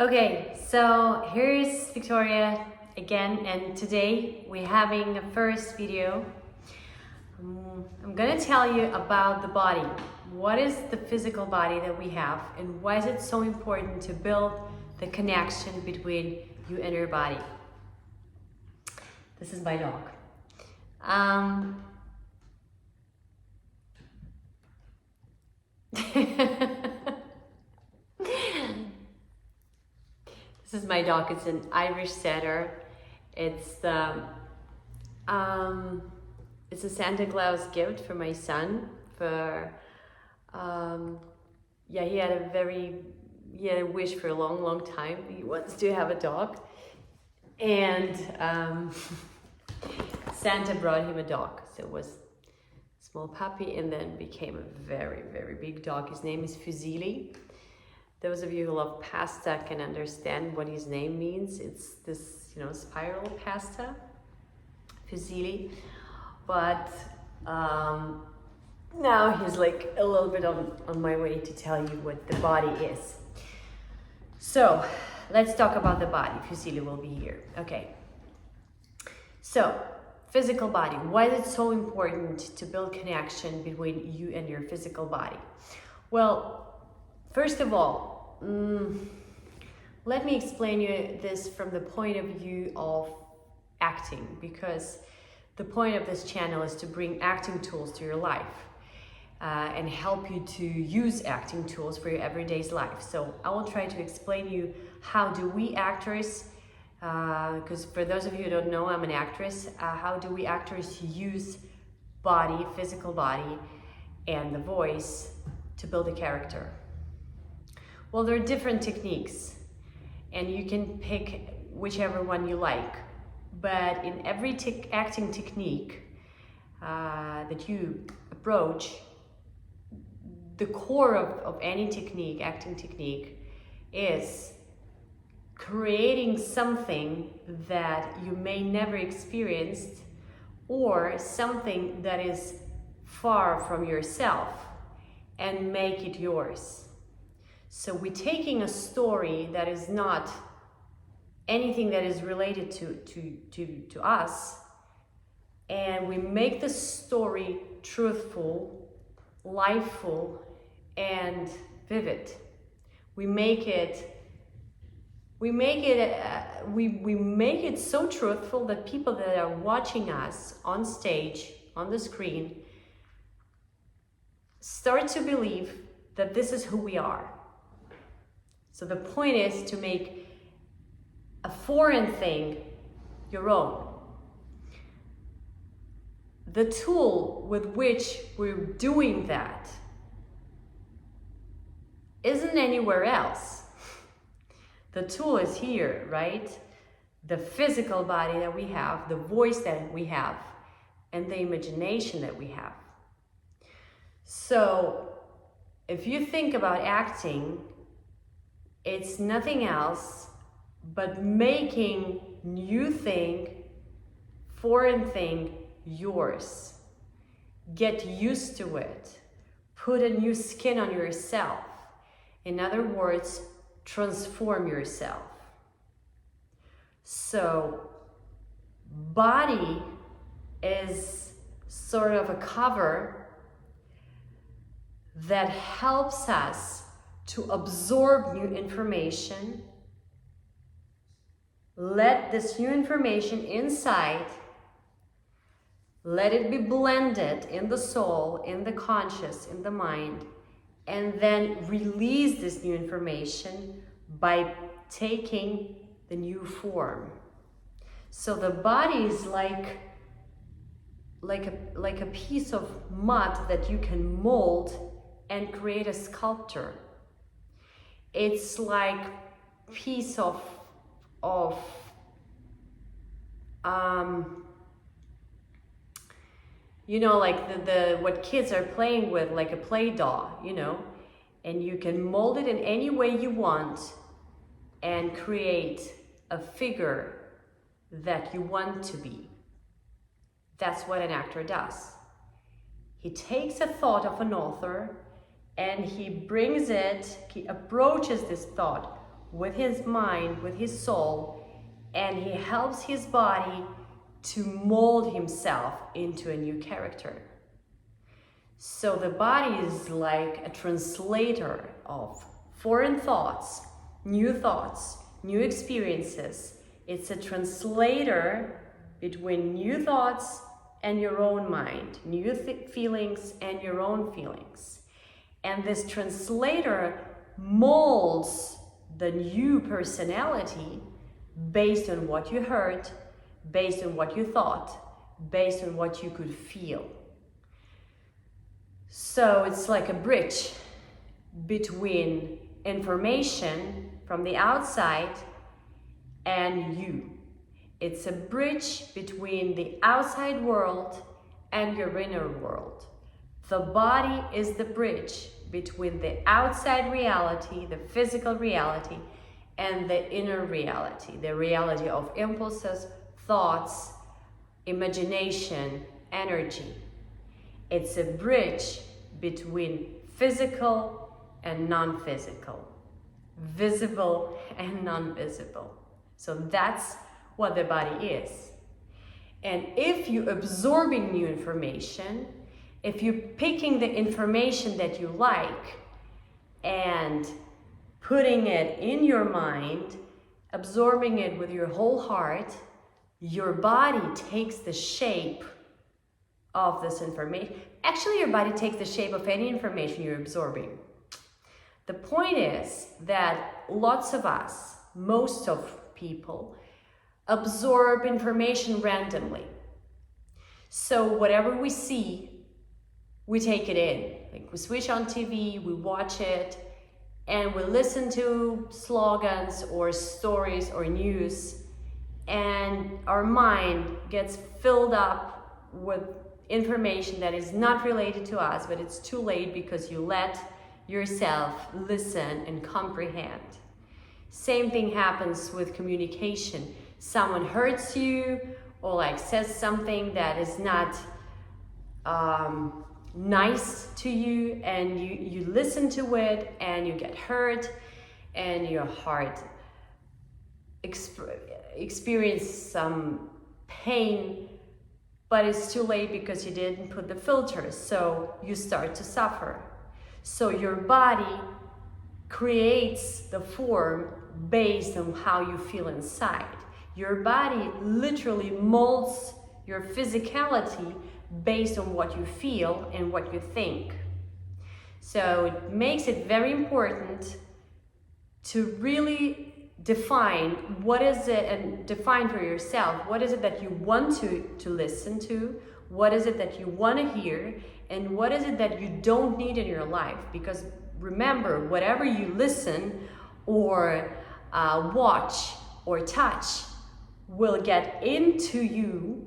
Okay, so here's Victoria again, and today we're having a first video. I'm gonna tell you about the body. What is the physical body that we have, and why is it so important to build the connection between you and your body? This is my dog. This is my dog. It's an Irish setter. It's it's a Santa Claus gift for my son. For yeah, he had a wish for a long time. He wants to have a dog, and Santa brought him a dog. So it was a small puppy, and then became a very big dog. His name is Fusilli. Those of you who love pasta can understand what his name means. It's this, spiral pasta, fusilli. But now he's like a little bit on my way to tell you what the body is. So let's talk about the body. Fusilli will be here. Okay. So physical body. Why is it so important to build connection between you and your physical body? Well, first of all, let me explain you this from the point of view of acting, because the point of this channel is to bring acting tools to your life and help you to use acting tools for your everyday life. So I will try to explain you how do we actors, because for those of you who don't know, I'm an actress, how do we actors use body, physical body, and the voice to build a character. Well, there are different techniques, and you can pick whichever one you like. But in every acting technique that you approach, the core of any technique, acting technique, is creating something that you may never experienced, or something that is far from yourself, and make it yours. So we're taking a story that is not anything that is related to us, and we make the story truthful, lifeful, and vivid. We make it so truthful that people that are watching us on stage, on the screen, start to believe that this is who we are. So the point is to make a foreign thing your own. The tool with which we're doing that isn't anywhere else. The tool is here, right? The physical body that we have, the voice that we have, and the imagination that we have. So if you think about acting, it's nothing else but making new thing, foreign thing, yours. Get used to it. Put a new skin on yourself. In other words, transform yourself. So, body is sort of a cover that helps us to absorb new information, let this new information inside, let it be blended in the soul, in the conscious, in the mind, and then release this new information by taking the new form. So the body is like a piece of mud that you can mold and create a sculpture. It's like piece of like the what kids are playing with, like a play doll, and you can mold it in any way you want and create a figure that you want to be. That's what an actor does. He takes a thought of an author and he approaches this thought with his mind, with his soul, and he helps his body to mold himself into a new character. So the body is like a translator of foreign thoughts, new experiences. It's a translator between new thoughts and your own mind, new feelings and your own feelings. And this translator molds the new personality based on what you heard, based on what you thought, based on what you could feel. So it's like a bridge between information from the outside and you. It's a bridge between the outside world and your inner world. The body is the bridge between the outside reality, the physical reality, and the inner reality, the reality of impulses, thoughts, imagination, energy. It's a bridge between physical and non-physical, visible and non-visible. So that's what the body is. And if you're absorbing new information, if you're picking the information that you like and putting it in your mind, absorbing it with your whole heart, your body takes the shape of this information. Actually, your body takes the shape of any information you're absorbing. The point is that lots of us, most of people, absorb information randomly. So whatever we see, we take it in. Like we switch on TV, we watch it, and we listen to slogans or stories or news, and our mind gets filled up with information that is not related to us, but it's too late because you let yourself listen and comprehend. Same thing happens with communication. Someone hurts you or like says something that is not nice to you, and you listen to it and you get hurt and your heart experience some pain, but it's too late because you didn't put the filters, so you start to suffer. So your body creates the form based on how you feel inside. Your body literally molds your physicality based on what you feel and what you think. So it makes it very important to really define what is it, and define for yourself what is it that you want to listen to, what is it that you want to hear, and what is it that you don't need in your life. Because remember, whatever you listen or watch or touch will get into you,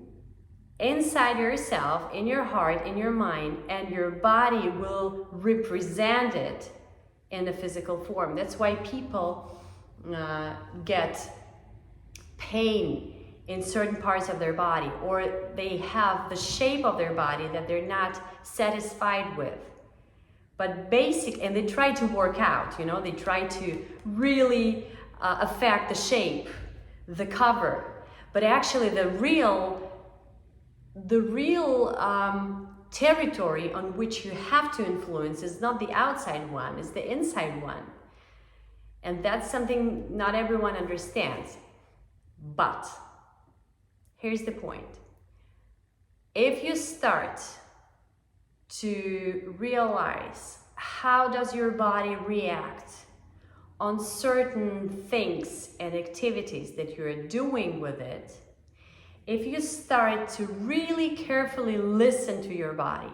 inside yourself, in your heart, in your mind, and your body will represent it in the physical form. That's why people get pain in certain parts of their body, or they have the shape of their body that they're not satisfied with. But and they try to work out, they try to really affect the shape, the cover. But actually the real territory on which you have to influence is not the outside one, it's the inside one. And that's something not everyone understands. But here's the point. If you start to realize how does your body react on certain things and activities that you're doing with it, if you start to really carefully listen to your body,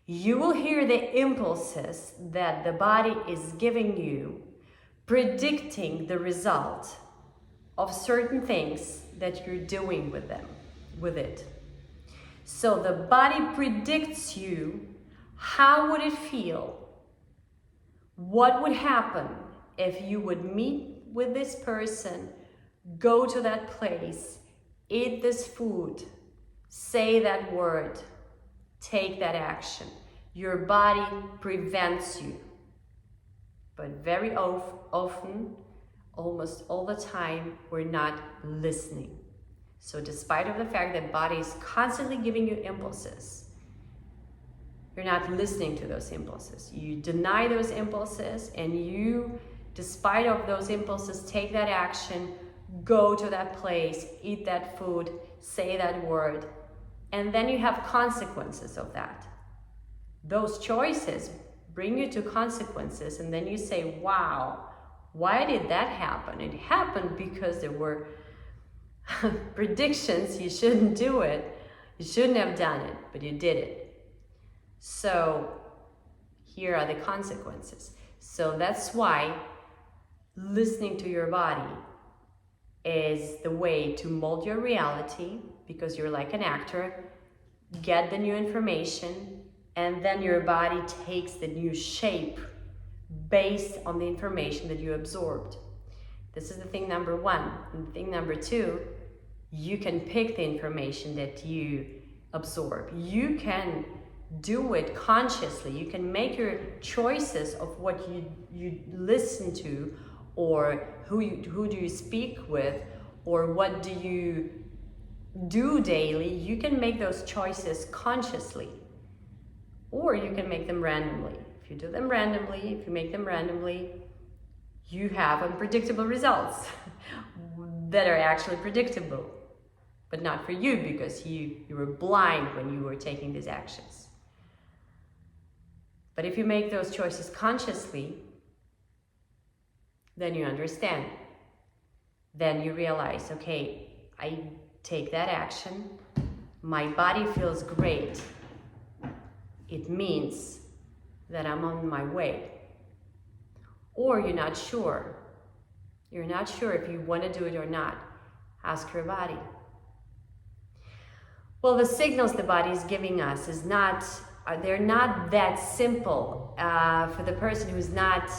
you will hear the impulses that the body is giving you, predicting the result of certain things that you're doing with it. So the body predicts you, how would it feel? What would happen if you would meet with this person, go to that place, eat this food, say that word, take that action? Your body prevents you. But very often, almost all the time, we're not listening. So despite of the fact that body is constantly giving you impulses, you're not listening to those impulses. You deny those impulses, and you, despite of those impulses, take that action, go to that place, eat that food, say that word, and then you have consequences of that. Those choices bring you to consequences, and then you say, wow, why did that happen? It happened because there were predictions you shouldn't do it. You shouldn't have done it, but you did it. So here are the consequences. So that's why listening to your body is the way to mold your reality, because you're like an actor, get the new information, and then your body takes the new shape based on the information that you absorbed. This is the thing number one. And thing number two, you can pick the information that you absorb. You can do it consciously. You can make your choices of what you listen to, or who do you speak with, or what do you do daily. You can make those choices consciously, or you can make them randomly. If you do them randomly, if you make them randomly, you have unpredictable results that are actually predictable, but not for you, because you were blind when you were taking these actions. But if you make those choices consciously, then you understand. Then you realize, okay, I take that action, my body feels great. It means that I'm on my way. Or you're not sure. You're not sure if you want to do it or not. Ask your body. Well, the signals the body is giving us they're not that simple for the person who's not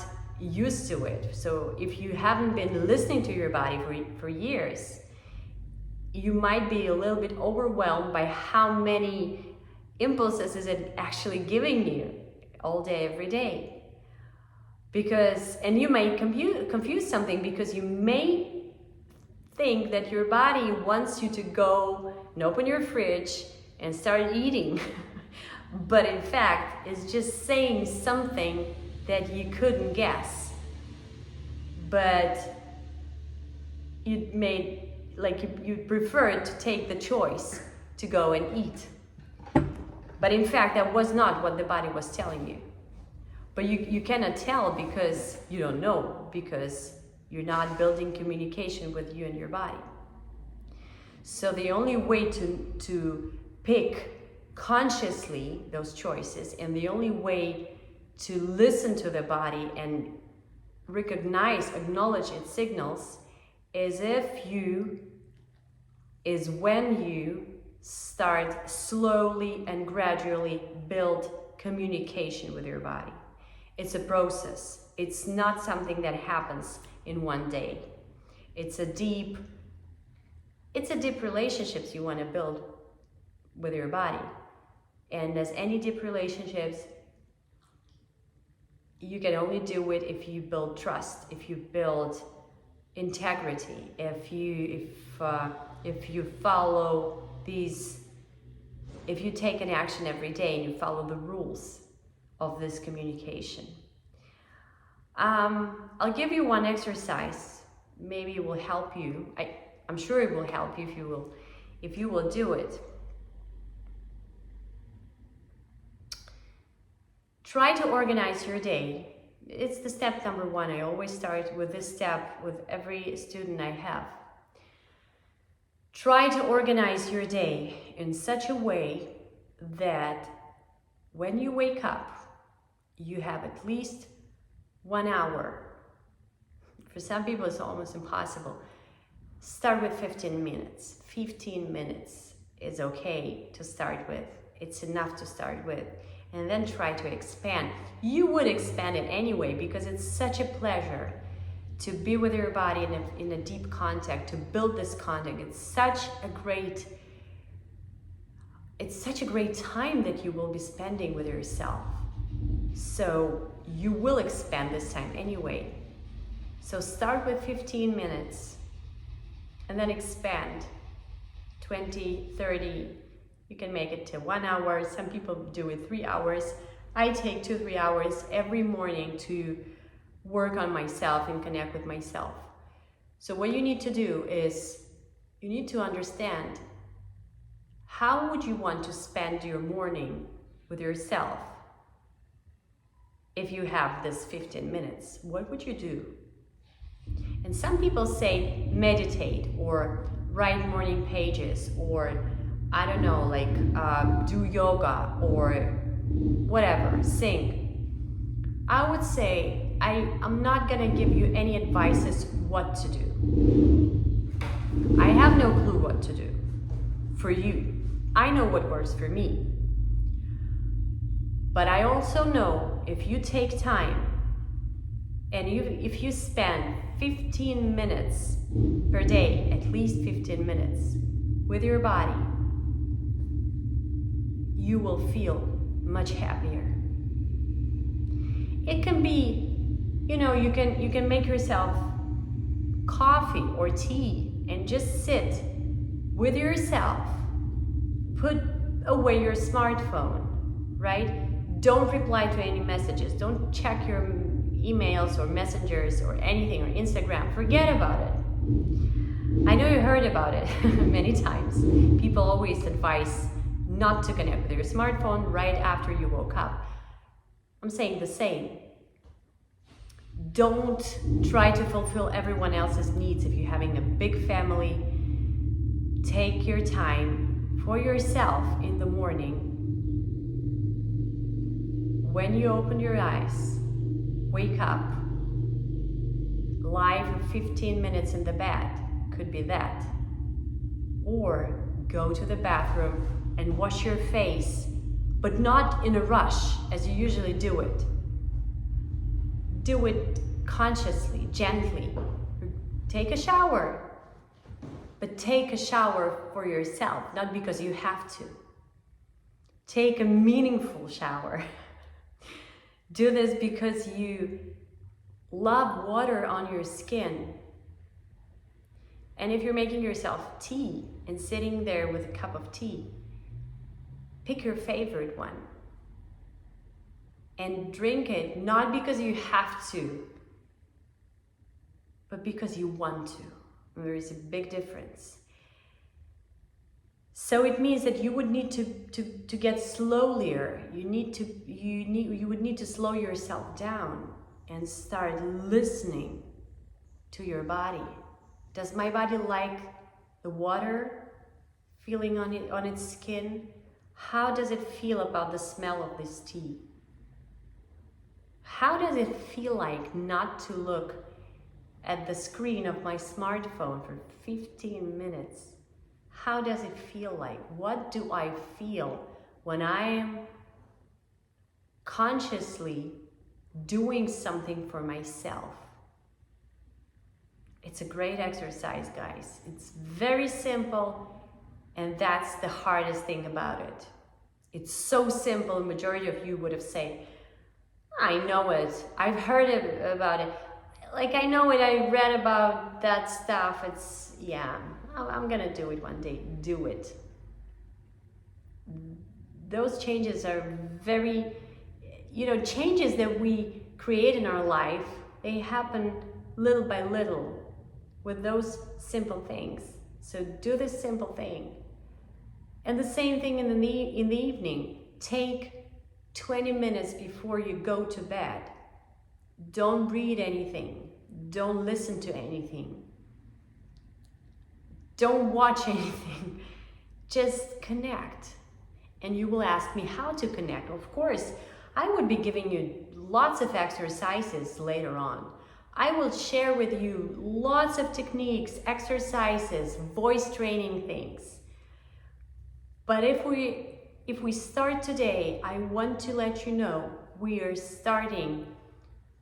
used to it. So if you haven't been listening to your body for years, you might be a little bit overwhelmed by how many impulses is it actually giving you all day, every day. And you may confuse something, because you may think that your body wants you to go and open your fridge and start eating. But in fact, it's just saying something that you couldn't guess. But you preferred to take the choice to go and eat. But in fact, that was not what the body was telling you. But you cannot tell because you don't know, because you're not building communication with you and your body. So the only way to pick consciously those choices, and the only way to listen to the body and acknowledge its signals, is when you start slowly and gradually build communication with your body. It's a process. It's not something that happens in one day. It's a deep relationships you want to build with your body. And as any deep relationships, you can only do it if you build trust, if you build integrity, if you follow if you take an action every day and you follow the rules of this communication. I'll give you one exercise. Maybe it will help you. I'm sure it will help you if you will do it. Try to organize your day. It's the step number one. I always start with this step with every student I have. Try to organize your day in such a way that when you wake up, you have at least 1 hour. For some people, it's almost impossible. Start with 15 minutes. 15 minutes is okay to start with. It's enough to start with. And then try to expand. You would expand it anyway, because it's such a pleasure to be with your body in a deep contact, to build this contact. It's such a great time that you will be spending with yourself. So you will expand this time anyway. So start with 15 minutes and then expand 20, 30. You can make it to 1 hour. Some people do it 3 hours. I take 2-3 hours every morning to work on myself and connect with myself. So what you need to do is you need to understand, how would you want to spend your morning with yourself if you have this 15 minutes? What would you do? And some people say meditate or write morning pages or I don't know, like do yoga or whatever, sing. I would say I'm not gonna give you any advices what to do. I have no clue what to do for you. I know what works for me. But I also know if you take time and if you spend 15 minutes per day, at least 15 minutes with your body, you will feel much happier. It can be, you know, you can make yourself coffee or tea and just sit with yourself. Put away your smartphone, right? Don't reply to any messages. Don't check your emails or messengers or anything, or Instagram. Forget about it. I know you heard about it many times. People always advise not to connect with your smartphone right after you woke up. I'm saying the same. Don't try to fulfill everyone else's needs if you're having a big family. Take your time for yourself in the morning. When you open your eyes, wake up. Lie for 15 minutes in the bed, could be that. Or go to the bathroom and wash your face, but not in a rush as you usually do it. Do it consciously, gently. Take a shower, but take a shower for yourself, not because you have to. Take a meaningful shower. Do this because you love water on your skin. And if you're making yourself tea and sitting there with a cup of tea, pick your favorite one and drink it, not because you have to, but because you want to. And there is a big difference. So it means that you would need to get slower. You would need to slow yourself down and start listening to your body. Does my body like the water feeling on its skin? How does it feel about the smell of this tea? How does it feel like not to look at the screen of my smartphone for 15 minutes? How does it feel like? What do I feel when I am consciously doing something for myself? It's a great exercise, guys. It's very simple, and that's the hardest thing about it. It's so simple, the majority of you would have said, I know it, I've heard about it. Like, I know it, I read about that stuff. It's, yeah, I'm gonna do it one day. Do it. Those changes are very, changes that we create in our life, they happen little by little with those simple things. So do this simple thing. And the same thing in the evening. Take 20 minutes before you go to bed. Don't read anything. Don't listen to anything. Don't watch anything. Just connect. And you will ask me how to connect. Of course, I would be giving you lots of exercises later on. I will share with you lots of techniques, exercises, voice training things. But if we start today, I want to let you know we are starting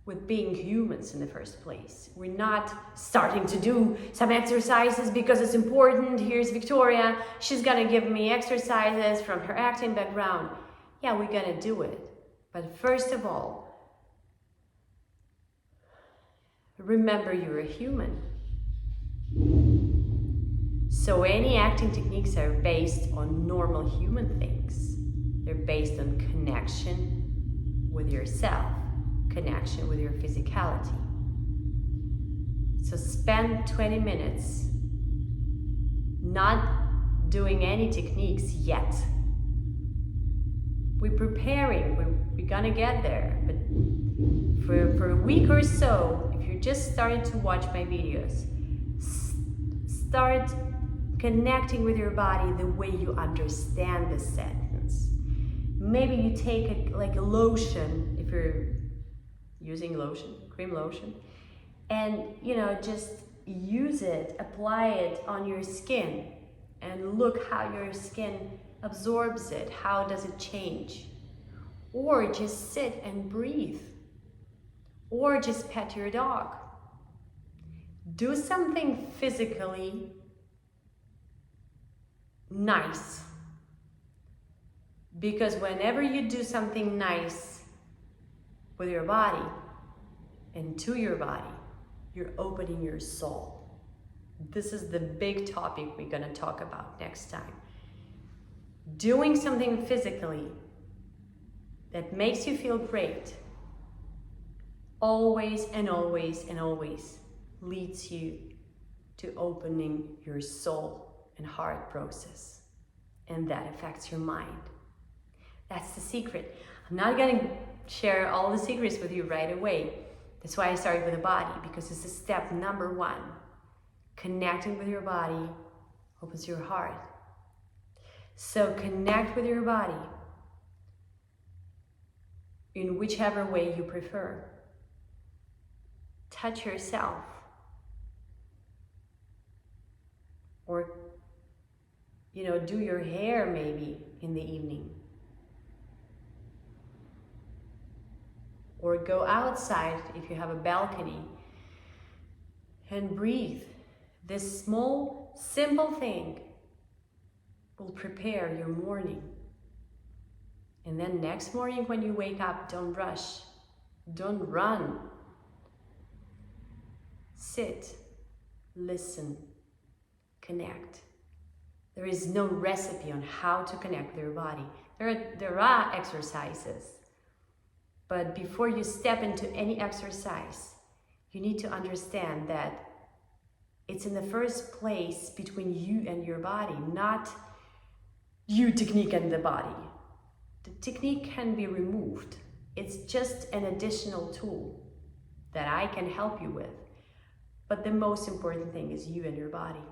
with being humans in the first place. We're not starting to do some exercises because it's important. Here's Victoria. She's gonna give me exercises from her acting background. Yeah, we're gonna do it. But first of all, remember you're a human. So any acting techniques are based on normal human things. They're based on connection with yourself, connection with your physicality. So spend 20 minutes not doing any techniques yet. We're preparing, we're gonna get there, but for a week or so, if you're just starting to watch my videos, start connecting with your body the way you understand the sentence. Maybe you take like a lotion, if you're using lotion, cream lotion, and just use it, apply it on your skin, and look how your skin absorbs it. How does it change? Or just sit and breathe. Or just pet your dog. Do something physically nice. Because whenever you do something nice with your body and to your body, you're opening your soul. This is the big topic we're going to talk about next time. Doing something physically that makes you feel great always and always and always leads you to opening your soul and heart process. And that affects your mind. That's the secret. I'm not going to share all the secrets with you right away. That's why I started with the body, because it's the step number one. Connecting with your body opens your heart. So connect with your body in whichever way you prefer. Touch yourself. Or, do your hair maybe in the evening. Or go outside if you have a balcony and breathe. This small, simple thing will prepare your morning. And then next morning when you wake up, don't rush, don't run. Sit, listen, connect. There is no recipe on how to connect with your body. There are exercises. But before you step into any exercise, you need to understand that it's in the first place between you and your body, not you technique and the body. The technique can be removed. It's just an additional tool that I can help you with. But the most important thing is you and your body.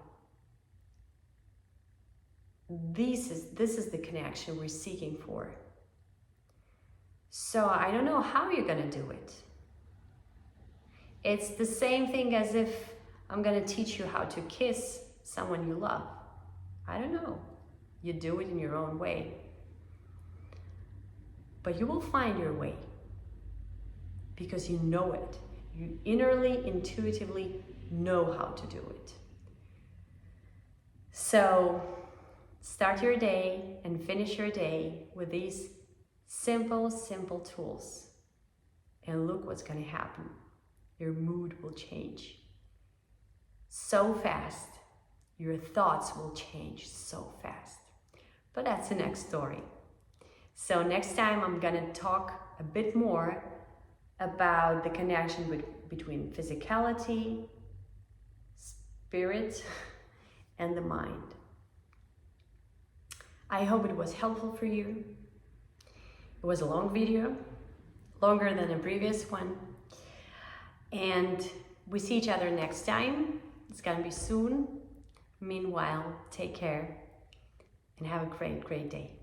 This is the connection we're seeking for. So I don't know how you're gonna do it. It's the same thing as if I'm gonna teach you how to kiss someone you love. I don't know. You do it in your own way. But you will find your way because you know it. You innerly, intuitively know how to do it. So start your day and finish your day with these simple tools. And look what's going to happen. Your mood will change so fast. Your thoughts will change so fast. But that's the next story. So next time I'm going to talk a bit more about the connection between physicality, spirit, and the mind. I hope it was helpful for you. It was a long video, longer than a previous one. And we see each other next time. It's gonna be soon. Meanwhile, take care and have a great day.